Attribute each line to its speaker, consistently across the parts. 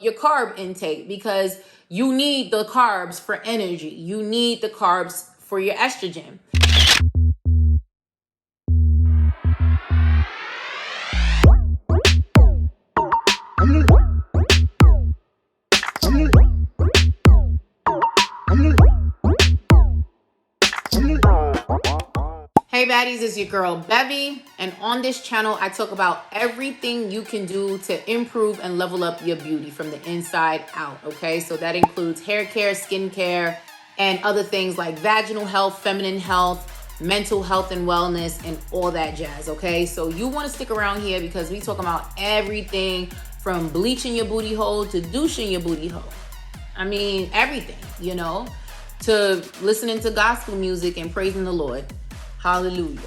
Speaker 1: your carb intake, because you need the carbs for energy. You need the carbs for your estrogen. Hey baddies, it's your girl Bevy, and on this channel I talk about everything you can do to improve and level up your beauty from the inside out, okay? So that includes hair care, skin care, and other things like vaginal health, feminine health, mental health and wellness, and all that jazz, okay? So you want to stick around here because we talk about everything from bleaching your booty hole to douching your booty hole. I mean, everything, you know, to listening to gospel music and praising the Lord. Hallelujah.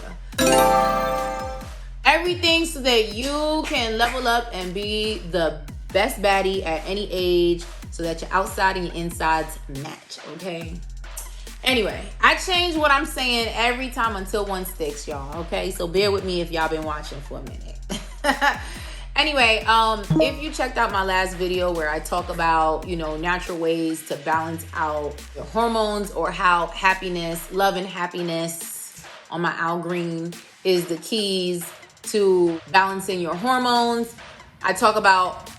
Speaker 1: Everything so that you can level up and be the best baddie at any age so that your outside and your insides match, okay? Anyway, I change what I'm saying every time until one sticks, y'all, okay? So bear with me if y'all been watching for a minute. Anyway, if you checked out my last video where I talk about, you know, natural ways to balance out your hormones, or how happiness, love and happiness on my Al Green is the keys to balancing your hormones. I talk about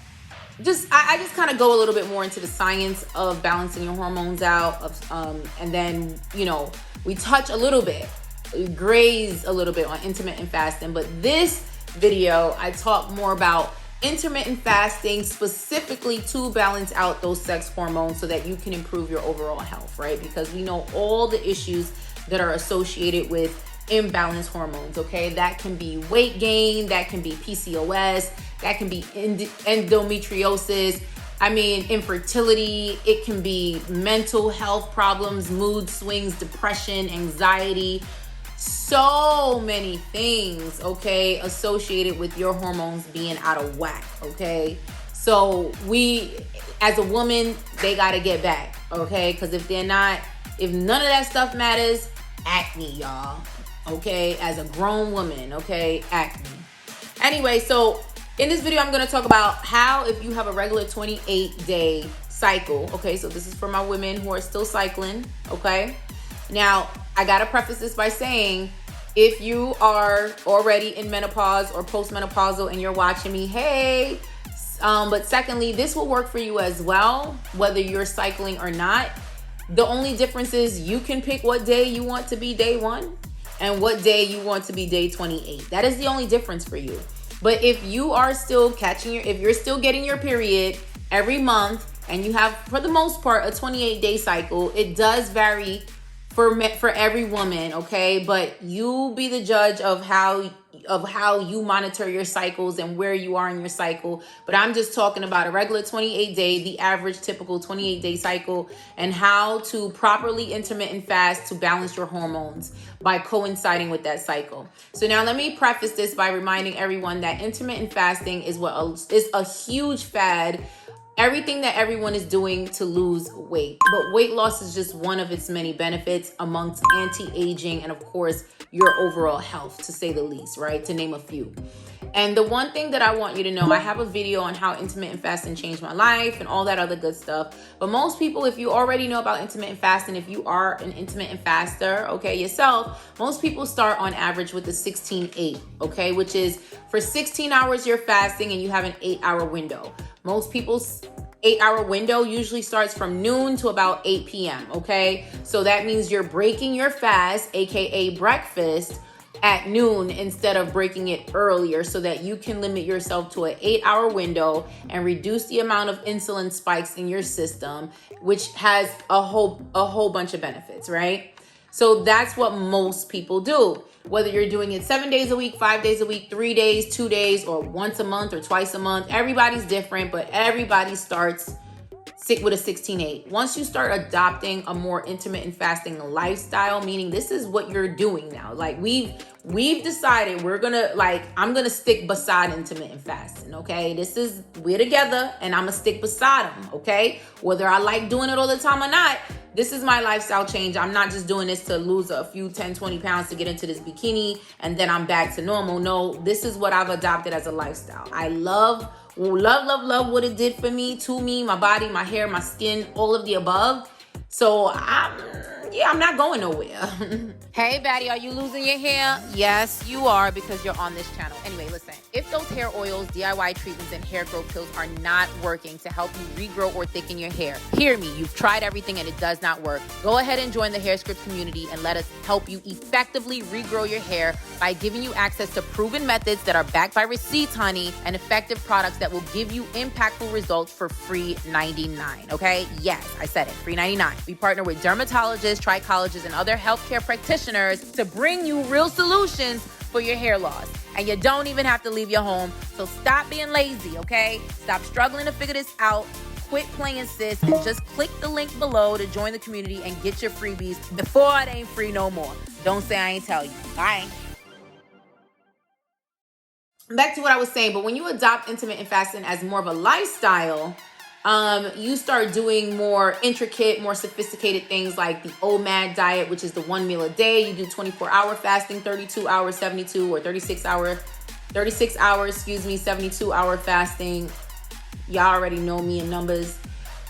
Speaker 1: I just kind of go a little bit more into the science of balancing your hormones out, and then, you know, we touch a little bit, we graze a little bit on intermittent fasting. But this video, I talk more about intermittent fasting specifically to balance out those sex hormones so that you can improve your overall health, right? Because we know all the issues that are associated with imbalanced hormones, okay? That can be weight gain, that can be PCOS, that can be endometriosis, I mean, infertility, it can be mental health problems, mood swings, depression, anxiety, so many things, okay, associated with your hormones being out of whack, okay? So we, as a woman, they gotta get back, okay? Because if none of that stuff matters, acne, y'all, okay? As a grown woman, okay? Acne. Anyway, so in this video, I'm going to talk about how, if you have a regular 28-day cycle, okay? So this is for my women who are still cycling, okay? Now, I got to preface this by saying, if you are already in menopause or postmenopausal and you're watching me, hey, but secondly, this will work for you as well, whether you're cycling or not. The only difference is you can pick what day you want to be day 1 and what day you want to be day 28. That is the only difference for you. But if you are still if you're still getting your period every month and you have, for the most part, a 28-day cycle, it does vary for every woman, okay? But you be the judge of how you monitor your cycles and where you are in your cycle. But I'm just talking about a regular 28-day, the average typical 28-day cycle, and how to properly intermittent fast to balance your hormones by coinciding with that cycle. So now let me preface this by reminding everyone that intermittent fasting is a huge fad. Everything that everyone is doing to lose weight. But weight loss is just one of its many benefits amongst anti-aging and, of course, your overall health, to say the least, right? To name a few. And the one thing that I want you to know, I have a video on how intermittent fasting changed my life and all that other good stuff. But most people, if you already know about intermittent fasting, if you are an intermittent faster, okay, yourself, most people start on average with the 16-8, okay? Which is for 16 hours you're fasting and you have an 8-hour window. Most people's 8-hour window usually starts from noon to about 8 p.m., okay? So that means you're breaking your fast, aka breakfast, at noon instead of breaking it earlier, so that you can limit yourself to an 8-hour window and reduce the amount of insulin spikes in your system, which has a whole bunch of benefits, right? So that's what most people do. Whether you're doing it 7 days a week, 5 days a week, 3 days, 2 days, or once a month or twice a month, everybody's different, but everybody starts with a 16-8. Once you start adopting a more intermittent fasting lifestyle, meaning this is what you're doing now. Like we've decided I'm gonna stick beside intermittent fasting, okay? We're together and I'm gonna stick beside them, okay? Whether I like doing it all the time or not, this is my lifestyle change. I'm not just doing this to lose a few 10, 20 pounds to get into this bikini and then I'm back to normal. No, this is what I've adopted as a lifestyle. I love love, love, love what it did for me, to me, my body, my hair, my skin, all of the above. So I'm not going nowhere. Hey, Baddie, are you losing your hair? Yes, you are, because you're on this channel. Anyway, listen, if those hair oils, DIY treatments, and hair growth pills are not working to help you regrow or thicken your hair, hear me, you've tried everything and it does not work. Go ahead and join the HairScripts community and let us help you effectively regrow your hair by giving you access to proven methods that are backed by receipts, honey, and effective products that will give you impactful results for free $99, okay? Yes, I said it, free $99. We partner with dermatologists, trichologists, and other healthcare practitioners to bring you real solutions for your hair loss. And you don't even have to leave your home. So stop being lazy, okay? Stop struggling to figure this out. Quit playing sis and just click the link below to join the community and get your freebies before it ain't free no more. Don't say I ain't tell you. Bye. Back to what I was saying, but when you adopt intermittent fasting as more of a lifestyle, you start doing more intricate, more sophisticated things like the OMAD diet, which is the 1 meal a day. You do 24-hour fasting, 32 hours, 72, or 36 hours, 72-hour fasting. Y'all already know me in numbers,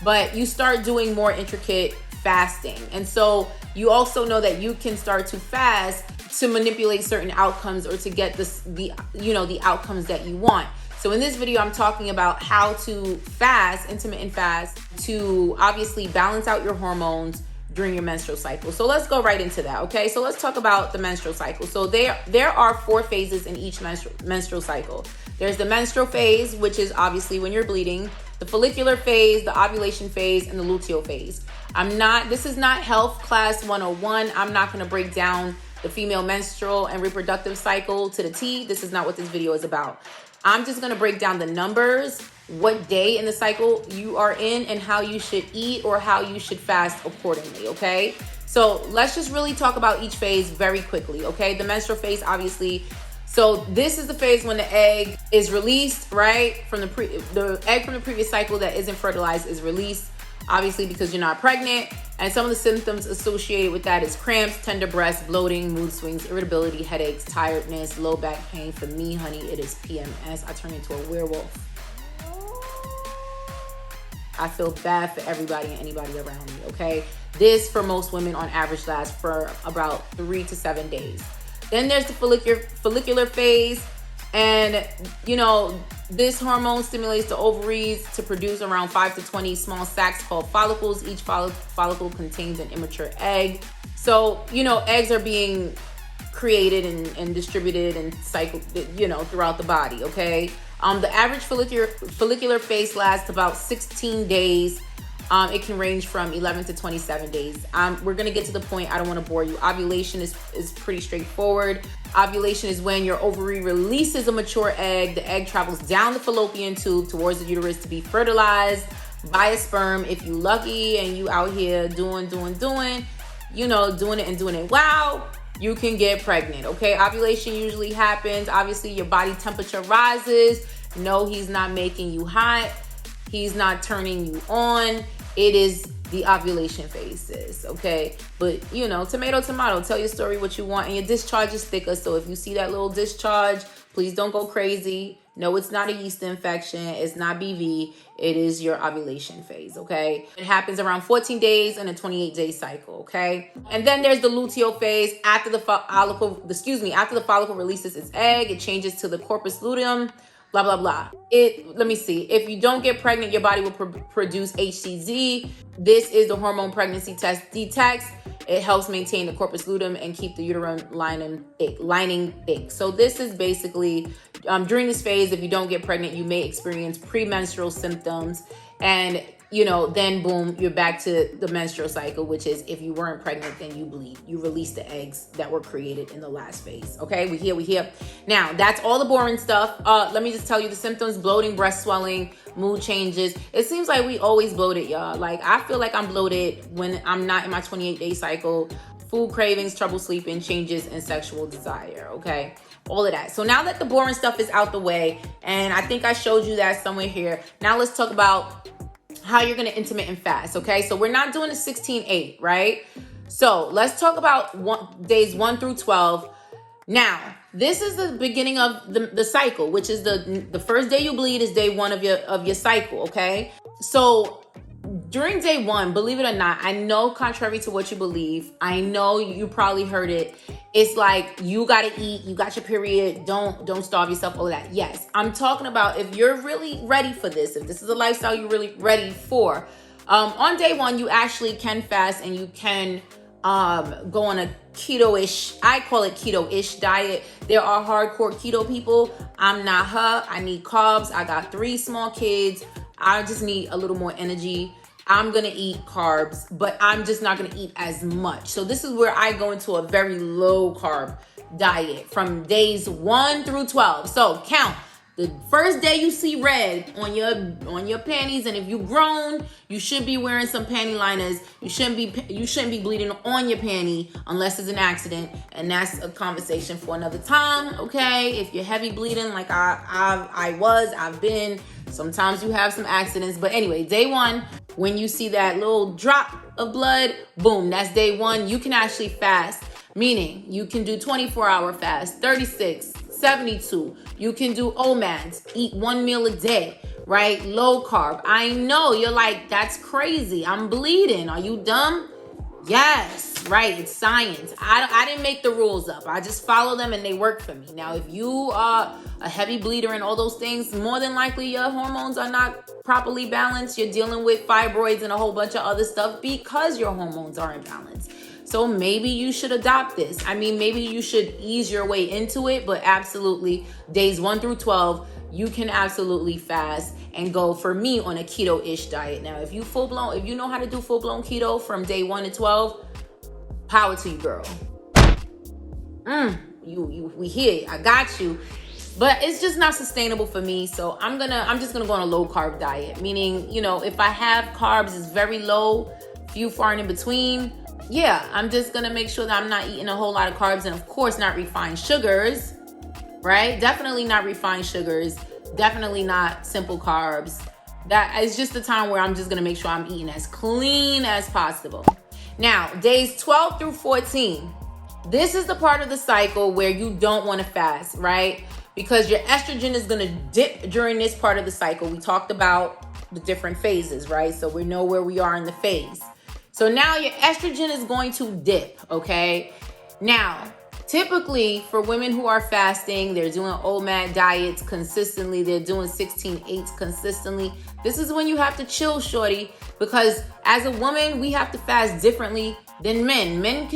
Speaker 1: but you start doing more intricate fasting. And so you also know that you can start to fast to manipulate certain outcomes or to get the outcomes that you want. So in this video, I'm talking about how to fast, intermittent fast, to obviously balance out your hormones during your menstrual cycle. So let's go right into that, okay? So let's talk about the menstrual cycle. So there are 4 phases in each menstrual cycle. There's the menstrual phase, which is obviously when you're bleeding, the follicular phase, the ovulation phase, and the luteal phase. This is not health class 101. I'm not gonna break down the female menstrual and reproductive cycle to the T. This is not what this video is about. I'm just gonna break down the numbers, what day in the cycle you are in, and how you should eat or how you should fast accordingly, okay? So let's just really talk about each phase very quickly, okay? The menstrual phase, obviously. So this is the phase when the egg is released, right? From the egg from the previous cycle that isn't fertilized is released, obviously because you're not pregnant. And some of the symptoms associated with that is cramps, tender breasts, bloating, mood swings, irritability, headaches, tiredness, low back pain. For me, honey, it is PMS. I turn into a werewolf. I feel bad for everybody and anybody around me, okay? This, for most women, on average, lasts for about 3 to 7 days. Then there's the follicular phase. And, this hormone stimulates the ovaries to produce around 5 to 20 small sacs called follicles. Each follicle contains an immature egg. So, eggs are being created and distributed and cycled, throughout the body, okay? The average follicular phase lasts about 16 days. It can range from 11 to 27 days. We're going to get to the point. I don't want to bore you. Ovulation is pretty straightforward. Ovulation is when your ovary releases a mature egg. The egg travels down the fallopian tube towards the uterus to be fertilized by a sperm. If you lucky and you out here doing it, wow, you can get pregnant, okay? Ovulation usually happens. Obviously, your body temperature rises. No, he's not making you hot. He's not turning you on. It is the ovulation phases, okay? But, tomato, tell your story what you want. And your discharge is thicker. So if you see that little discharge, please don't go crazy. No, it's not a yeast infection. It's not BV. It is your ovulation phase, okay? It happens around 14 days in a 28-day cycle, okay? And then there's the luteal phase. After the follicle releases its egg, it changes to the corpus luteum. Blah, blah, blah. Let me see. If you don't get pregnant, your body will produce HCG. This is the hormone pregnancy test detects. It helps maintain the corpus luteum and keep the uterine lining thick. So this is basically, during this phase, if you don't get pregnant, you may experience premenstrual symptoms. And, then boom, you're back to the menstrual cycle, which is if you weren't pregnant, then you bleed. You release the eggs that were created in the last phase. Okay, we here. Now, that's all the boring stuff. Let me just tell you the symptoms: bloating, breast swelling, mood changes. It seems like we always bloated, y'all. Like, I feel like I'm bloated when I'm not in my 28-day cycle. Food cravings, trouble sleeping, changes in sexual desire, okay? All of that. So now that the boring stuff is out the way, and I think I showed you that somewhere here, now let's talk about how you're going to intermittent fast, okay? So we're not doing a 16-8, right? So let's talk about days 1 through 12. Now, this is the beginning of the cycle, which is the first day you bleed is day 1 of your cycle, okay? So during day 1, believe it or not, I know contrary to what you believe, I know you probably heard it. It's like, you gotta eat, you got your period, don't starve yourself, all that. Yes, I'm talking about if you're really ready for this, if this is a lifestyle you're really ready for, on day 1, you actually can fast and you can go on a keto-ish, I call it keto-ish diet. There are hardcore keto people. I'm not her. I need carbs. I got 3 small kids. I just need a little more energy. I'm gonna eat carbs, but I'm just not gonna eat as much. So this is where I go into a very low carb diet from days 1 through 12. So count. The first day you see red on your panties, and if you've grown, you should be wearing some panty liners. You shouldn't be bleeding on your panty unless it's an accident, and that's a conversation for another time. Okay, if you're heavy bleeding like I've been. Sometimes you have some accidents, but anyway, day 1, when you see that little drop of blood, boom, that's day 1. You can actually fast, meaning you can do 24-hour fast, 36, 72. You can do OMADs, eat 1 meal a day, right? Low carb. I know you're like, that's crazy. I'm bleeding. Are you dumb? Yes, right. It's science. I didn't make the rules up. I just follow them and they work for me. Now, if you are a heavy bleeder and all those things, more than likely your hormones are not properly balanced. You're dealing with fibroids and a whole bunch of other stuff because your hormones are imbalanced. So maybe you should adopt this. I mean, maybe you should ease your way into it, but absolutely days 1 through 12, you can absolutely fast and go, for me, on a keto-ish diet. Now, if you know how to do full-blown keto from day 1 to 12, power to you, girl. We here. I got you. But it's just not sustainable for me. So I'm just gonna go on a low carb diet. Meaning, if I have carbs, it's very low, few far and in between. Yeah, I'm just gonna make sure that I'm not eating a whole lot of carbs, and of course not refined sugars, right? Definitely not refined sugars. Definitely not simple carbs. That is just the time where I'm just gonna make sure I'm eating as clean as possible. Now, days 12 through 14, this is the part of the cycle where you don't want to fast, right? Because your estrogen is gonna dip during this part of the cycle. We talked about the different phases, right? So we know where we are in the phase. So now your estrogen is going to dip, okay? Now, typically for women who are fasting, they're doing OMAD diets consistently, they're doing 16/8 consistently. This is when you have to chill, shorty, because as a woman, we have to fast differently than men. Men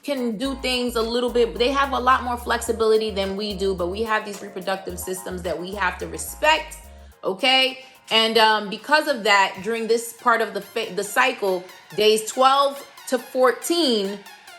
Speaker 1: can do things a little bit, they have a lot more flexibility than we do, but we have these reproductive systems that we have to respect, okay? And because of that, during this part of the cycle, days 12 to 14,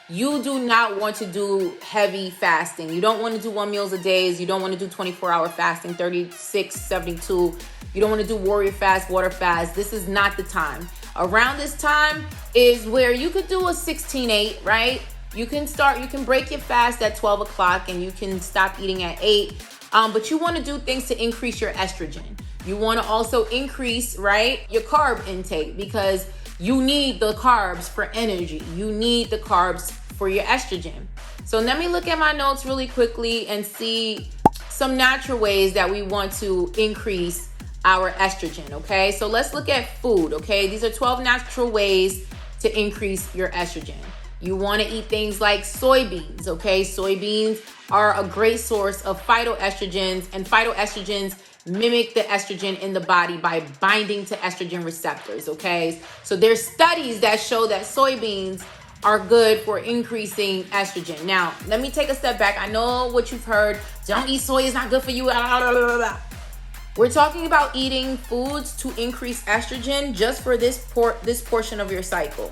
Speaker 1: you do not want to do heavy fasting. You don't want to do 1 meals a day. You don't want to do 24-hour fasting, 36, 72. You don't want to do warrior fast, water fast. This is not the time. Around this time is where you could do a 16/8, right? You can break your fast at 12 o'clock and you can stop eating at 8. But you want to do things to increase your estrogen. You want to also increase, right, your carb intake, because you need the carbs for energy. You need the carbs for your estrogen. So let me look at my notes really quickly and see some natural ways that we want to increase our estrogen, okay? So let's look at food, okay? These are 12 natural ways to increase your estrogen. You want to eat things like soybeans, okay? Soybeans are a great source of phytoestrogens, and phytoestrogens mimic the estrogen in the body by binding to estrogen receptors, okay? So there's studies that show that soybeans are good for increasing estrogen. Now, let me take a step back. I know what you've heard. Don't eat soy, it's not good for you. We're talking about eating foods to increase estrogen just for this portion of your cycle.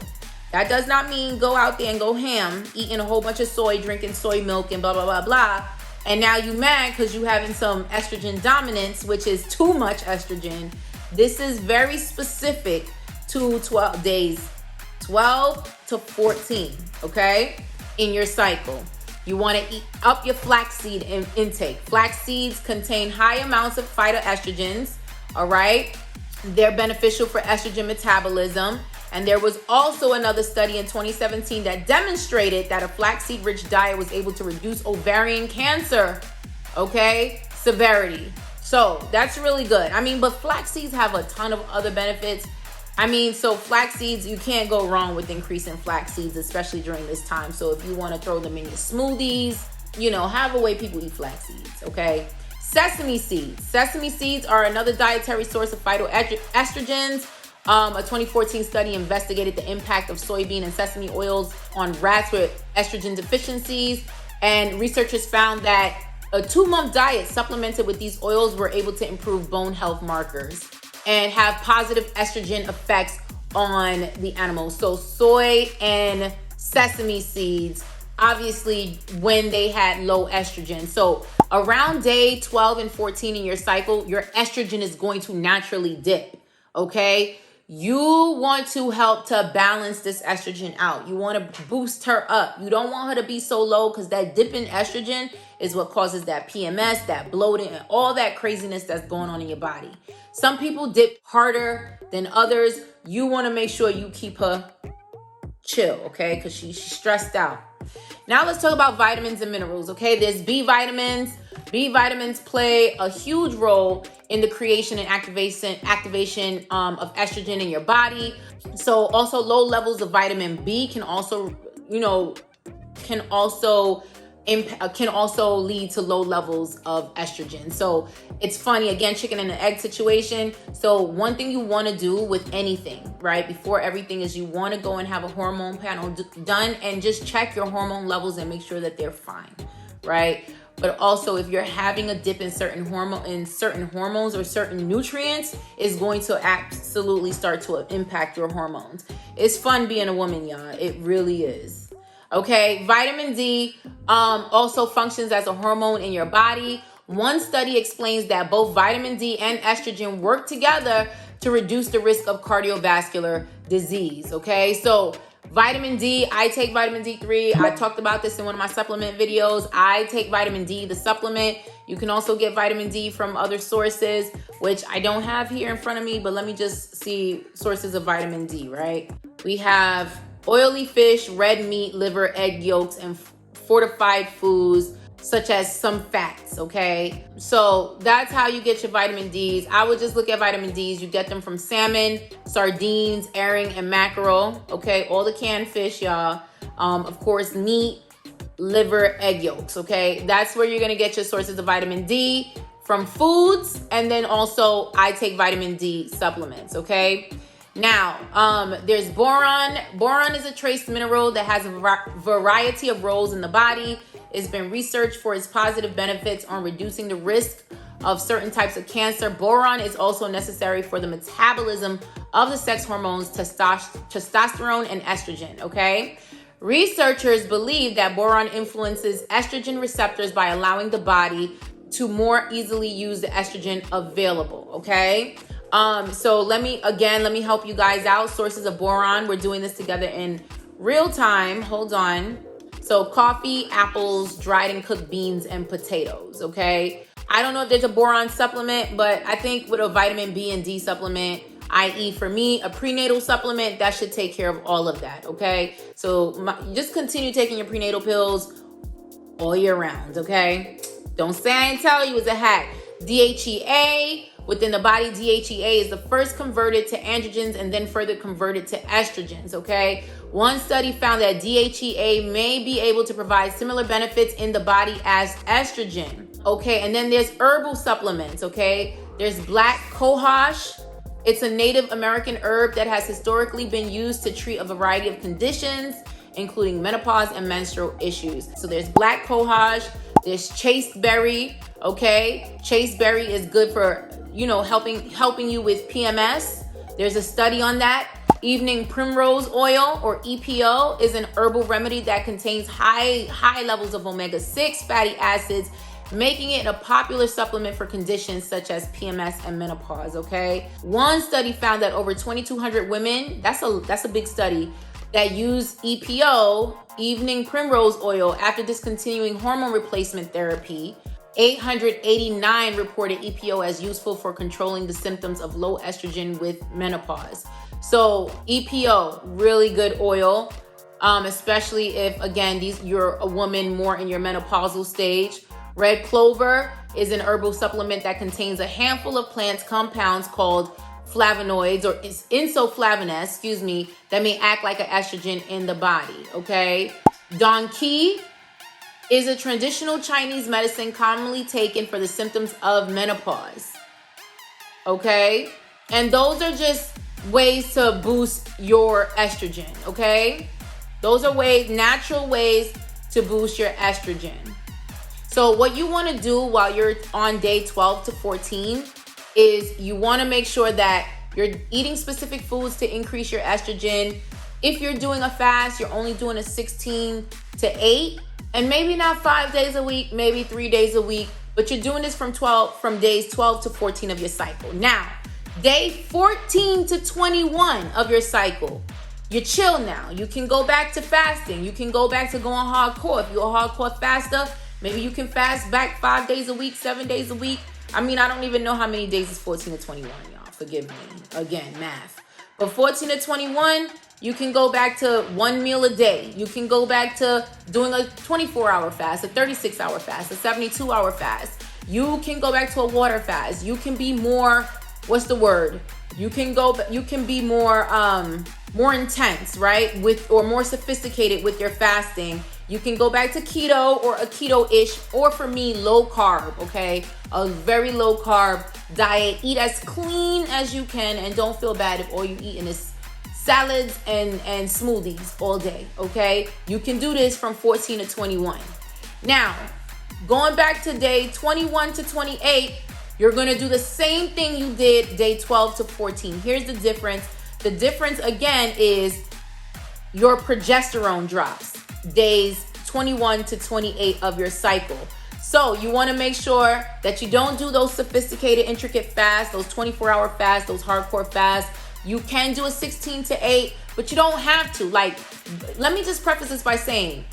Speaker 1: That does not mean go out there and go ham, eating a whole bunch of soy, drinking soy milk and blah, blah, blah, blah. And now you mad because you having some estrogen dominance, which is too much estrogen. This is very specific to 12 days, 12 to 14, okay, in your cycle. You want to eat up your flaxseed intake. Flax seeds contain high amounts of phytoestrogens, all right? They're beneficial for estrogen metabolism, And there was also another study in 2017 that demonstrated that a flaxseed-rich diet was able to reduce ovarian cancer, okay, severity. So that's really good. I mean, but flax seeds have a ton of other benefits. I mean, so flax seeds, you can't go wrong with increasing flax seeds, especially during this time. So if you want to throw them in your smoothies, you know, have a way people eat flax seeds, okay? Sesame seeds. Sesame seeds are another dietary source of phytoestrogens. A 2014 study investigated the impact of soybean and sesame oils on rats with estrogen deficiencies. And researchers found that a 2-month diet supplemented with these oils were able to improve bone health markers and have positive estrogen effects on the animals. So soy and sesame seeds, obviously when they had low estrogen. So around day 12 and 14 in your cycle, your estrogen is going to naturally dip, okay? You want to help to balance this estrogen out. You want to boost her up. You don't want her to be so low because that dip in estrogen is what causes that PMS, that bloating, and all that craziness that's going on in your body. Some people dip harder than others. You want to make sure you keep her chill, okay? Because she's stressed out. Now let's talk about vitamins and minerals, okay? There's B vitamins. B vitamins play a huge role in the creation and activation of estrogen in your body. So also low levels of vitamin B can also, can also lead to low levels of estrogen. So it's funny, again, chicken and an egg situation. So one thing you want to do with anything, right, before everything is you want to go and have a hormone panel done and just check your hormone levels and make sure that they're fine, right? But also, if you're having a dip in certain hormones or certain nutrients, is going to absolutely start to impact your hormones. It's fun being a woman, y'all. It really is. Okay, vitamin D also functions as a hormone in your body. One study explains that both vitamin D and estrogen work together to reduce the risk of cardiovascular disease. Okay, so vitamin D, I take vitamin D3. I talked about this in one of my supplement videos. I take vitamin D, the supplement. You can also get vitamin D from other sources, which I don't have here in front of me, but let me just see sources of vitamin D, right? We have oily fish, red meat, liver, egg yolks, and fortified foods, such as some fats, okay? So that's how you get your vitamin Ds. I would just look at vitamin Ds. You get them from salmon, sardines, herring, and mackerel, okay? All the canned fish, y'all. Of course, meat, liver, egg yolks, okay? That's where you're gonna get your sources of vitamin D from foods. And then also, I take vitamin D supplements, okay? Now, there's boron. Boron is a trace mineral that has a variety of roles in the body. It's been researched for its positive benefits on reducing the risk of certain types of cancer. Boron is also necessary for the metabolism of the sex hormones, testosterone and estrogen, okay? Researchers believe that boron influences estrogen receptors by allowing the body to more easily use the estrogen available, okay? So let me help you guys out. Sources of boron. We're doing this together in real time. Hold on. So coffee, apples, dried and cooked beans, and potatoes, okay? I don't know if there's a boron supplement, but I think with a vitamin B and D supplement, i.e. for me, a prenatal supplement, that should take care of all of that, okay? So just continue taking your prenatal pills all year round, okay? Don't say I didn't tell you it's a hack. DHEA. Within the body, DHEA is the first converted to androgens and then further converted to estrogens, okay? One study found that DHEA may be able to provide similar benefits in the body as estrogen, okay? And then there's herbal supplements, okay? There's black cohosh. It's a Native American herb that has historically been used to treat a variety of conditions, including menopause and menstrual issues. So there's black cohosh. There's chasteberry, okay? Chasteberry is good for, helping you with PMS. There's a study on that. Evening primrose oil, or EPO, is an herbal remedy that contains high levels of omega-6 fatty acids, making it a popular supplement for conditions such as PMS and menopause, okay? One study found that over 2,200 women, that's a big study, that use EPO, evening primrose oil, after discontinuing hormone replacement therapy. 889 reported EPO as useful for controlling the symptoms of low estrogen with menopause. So EPO, really good oil, especially if, again, you're a woman more in your menopausal stage. Red clover is an herbal supplement that contains a handful of plants compounds called flavonoids or isoflavones, that may act like an estrogen in the body, okay? Don Qi is a traditional Chinese medicine commonly taken for the symptoms of menopause, okay? And those are just ways to boost your estrogen, okay? Those are natural ways to boost your estrogen. So what you want to do while you're on day 12 to 14 is you want to make sure that you're eating specific foods to increase your estrogen. If you're doing a fast, you're only doing a 16 to 8, and maybe not 5 days a week, maybe 3 days a week, but you're doing this from days 12 to 14 of your cycle. Now, day 14 to 21 of your cycle, you chill now. You can go back to fasting. You can go back to going hardcore. If you're a hardcore faster, maybe you can fast back 5 days a week, 7 days a week. I mean, I don't even know how many days is 14 to 21, y'all. Forgive me. Again, math. But 14 to 21, you can go back to 1 meal a day. You can go back to doing a 24-hour fast, a 36-hour fast, a 72-hour fast. You can go back to a water fast. You can be more, You can be more intense, right? Or more sophisticated with your fasting. You can go back to keto or a keto-ish, or for me, low carb, okay? A very low carb diet. Eat as clean as you can, and don't feel bad if all you eating is salads and smoothies all day, okay? You can do this from 14 to 21. Now, going back to day 21 to 28, you're gonna do the same thing you did day 12 to 14. Here's the difference. The difference, again, is your progesterone drops days 21 to 28 of your cycle. So you want to make sure that you don't do those sophisticated, intricate fasts, those 24-hour fasts, those hardcore fasts. You can do a 16 to 8, but you don't have to. Like, let me just preface this by saying,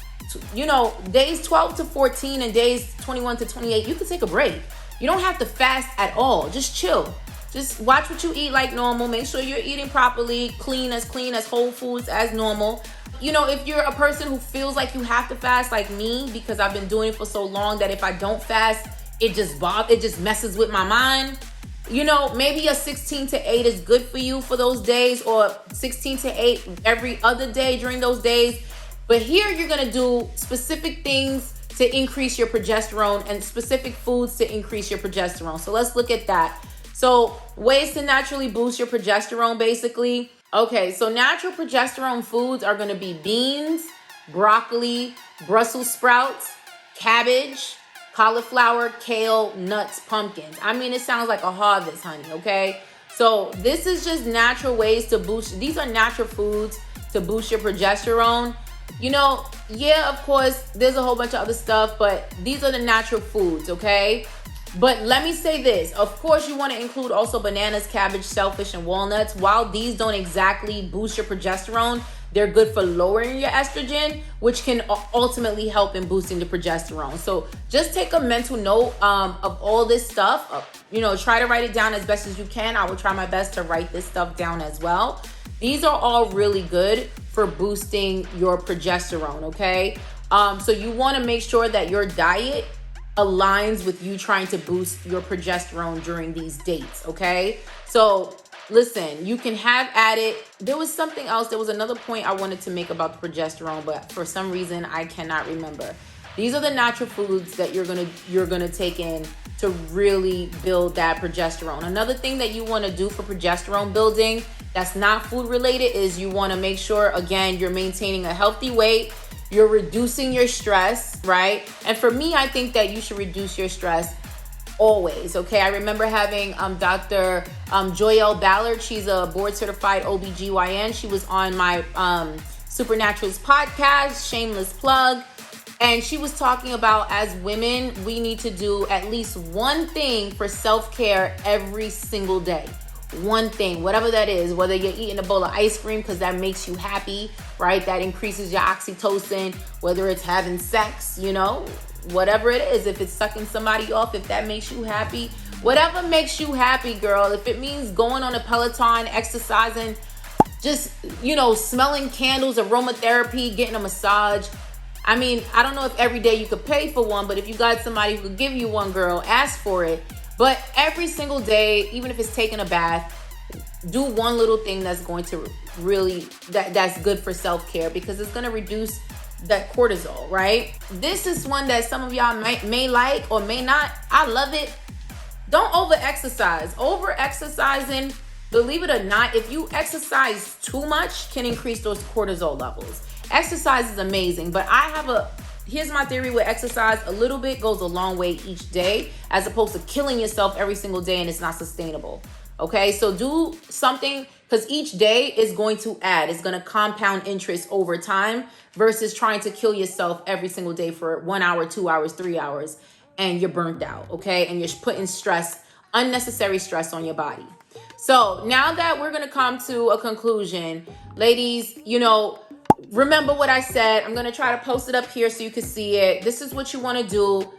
Speaker 1: days 12 to 14 and days 21 to 28, you can take a break. You don't have to fast at all. Just chill. Just watch what you eat like normal. Make sure you're eating properly, clean as whole foods as normal. If you're a person who feels like you have to fast like me, because I've been doing it for so long that if I don't fast, it just messes with my mind. Maybe a 16 to 8 is good for you for those days, or 16 to 8 every other day during those days. But here you're going to do specific things to increase your progesterone and specific foods to increase your progesterone. So let's look at that. So ways to naturally boost your progesterone, basically. Okay, so natural progesterone foods are going to be beans, broccoli, Brussels sprouts, cabbage, cauliflower, kale, nuts, pumpkins. I mean, it sounds like a harvest, honey, okay? So this is just natural ways to boost. These are natural foods to boost your progesterone. Yeah, of course, there's a whole bunch of other stuff, but these are the natural foods, okay? But let me say this. Of course, you want to include also bananas, cabbage, shellfish, and walnuts. While these don't exactly boost your progesterone, they're good for lowering your estrogen, which can ultimately help in boosting the progesterone. So just take a mental note of all this stuff. Try to write it down as best as you can. I will try my best to write this stuff down as well. These are all really good for boosting your progesterone, okay? So you want to make sure that your diet aligns with you trying to boost your progesterone during these dates, okay? So listen, you can have at it. There was something else. There was another point I wanted to make about the progesterone, but for some reason I cannot remember. These are the natural foods that you're gonna take in to really build that progesterone. Another thing that you want to do for progesterone building that's not food related is you want to make sure, again, you're maintaining a healthy weight. You're reducing your stress, right? And for me, I think that you should reduce your stress always, okay? I remember having Dr. Joyelle Ballard. She's a board-certified OBGYN. She was on my Supernaturals podcast, shameless plug. And she was talking about, as women, we need to do at least one thing for self-care every single day. One thing, whatever that is, whether you're eating a bowl of ice cream because that makes you happy, right? That increases your oxytocin, whether it's having sex, whatever it is, if it's sucking somebody off, if that makes you happy, whatever makes you happy, girl. If it means going on a Peloton, exercising, just, you know, smelling candles, aromatherapy, getting a massage. I mean, I don't know if every day you could pay for one, but if you got somebody who could give you one, girl, ask for it. But every single day, even if it's taking a bath, do one little thing that's going to really, that's good for self-care, because it's going to reduce that cortisol, right? This is one that some of y'all may like or may not. I love it. Don't over-exercise. Over-exercising, believe it or not, if you exercise too much, can increase those cortisol levels. Exercise is amazing, but here's my theory with exercise. A little bit goes a long way each day, as opposed to killing yourself every single day, and it's not sustainable. Okay, so do something, because each day is going to add. It's going to compound interest over time versus trying to kill yourself every single day for 1 hour, 2 hours, 3 hours, and you're burnt out, okay? And you're putting stress, unnecessary stress on your body. So now that we're going to come to a conclusion, ladies, you know, remember what I said. I'm going to try to post it up here so you can see it. This is what you want to do.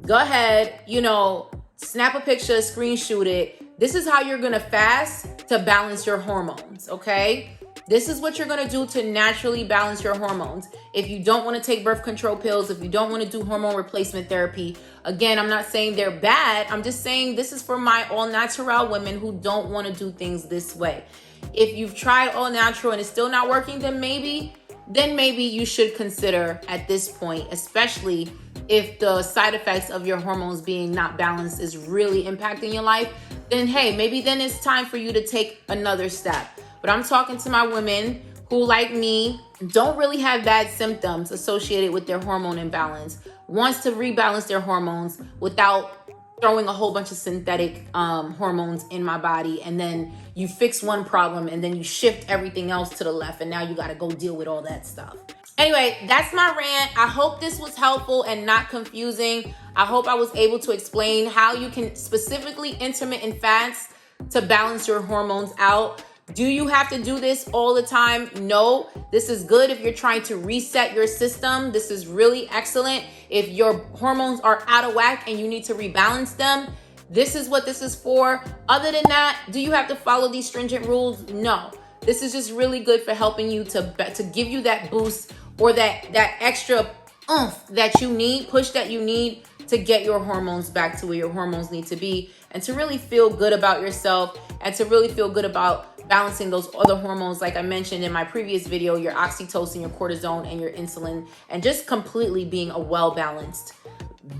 Speaker 1: Go ahead, you know, snap a picture, screenshot it. This is how you're going to fast to balance your hormones, okay? This is what you're going to do to naturally balance your hormones. If you don't want to take birth control pills, if you don't want to do hormone replacement therapy, again, I'm not saying they're bad. I'm just saying this is for my all natural women who don't want to do things this way. If you've tried all natural and it's still not working, then maybe you should consider at this point, especially if the side effects of your hormones being not balanced is really impacting your life, then hey, maybe then it's time for you to take another step. But I'm talking to my women who, like me, don't really have bad symptoms associated with their hormone imbalance, wants to rebalance their hormones without throwing a whole bunch of synthetic hormones in my body, and then you fix one problem and then you shift everything else to the left, and now you got to go deal with all that stuff. Anyway, that's my rant. I hope this was helpful and not confusing. I hope I was able to explain how you can specifically intermittent fast to balance your hormones out. Do you have to do this all the time? No. This is good if you're trying to reset your system. This is really excellent if your hormones are out of whack and you need to rebalance them. This is what this is for. Other than that, do you have to follow these stringent rules? No. This is just really good for helping you to give you that boost or that extra oomph that you need, push that you need to get your hormones back to where your hormones need to be, and to really feel good about yourself, and to really feel good about balancing those other hormones, like I mentioned in my previous video, your oxytocin, your cortisone, and your insulin, and just completely being a well-balanced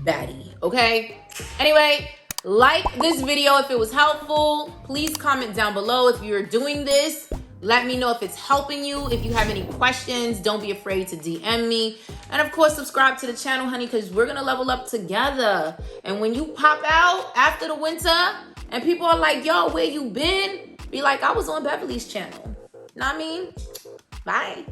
Speaker 1: baddie, okay? Anyway, like this video if it was helpful. Please comment down below if you're doing this. Let me know if it's helping you. If you have any questions, don't be afraid to DM me. And of course, subscribe to the channel, honey, because we're going to level up together. And when you pop out after the winter and people are like, yo, where you been? Be like, I was on Beverly's channel. Know what I mean? Bye.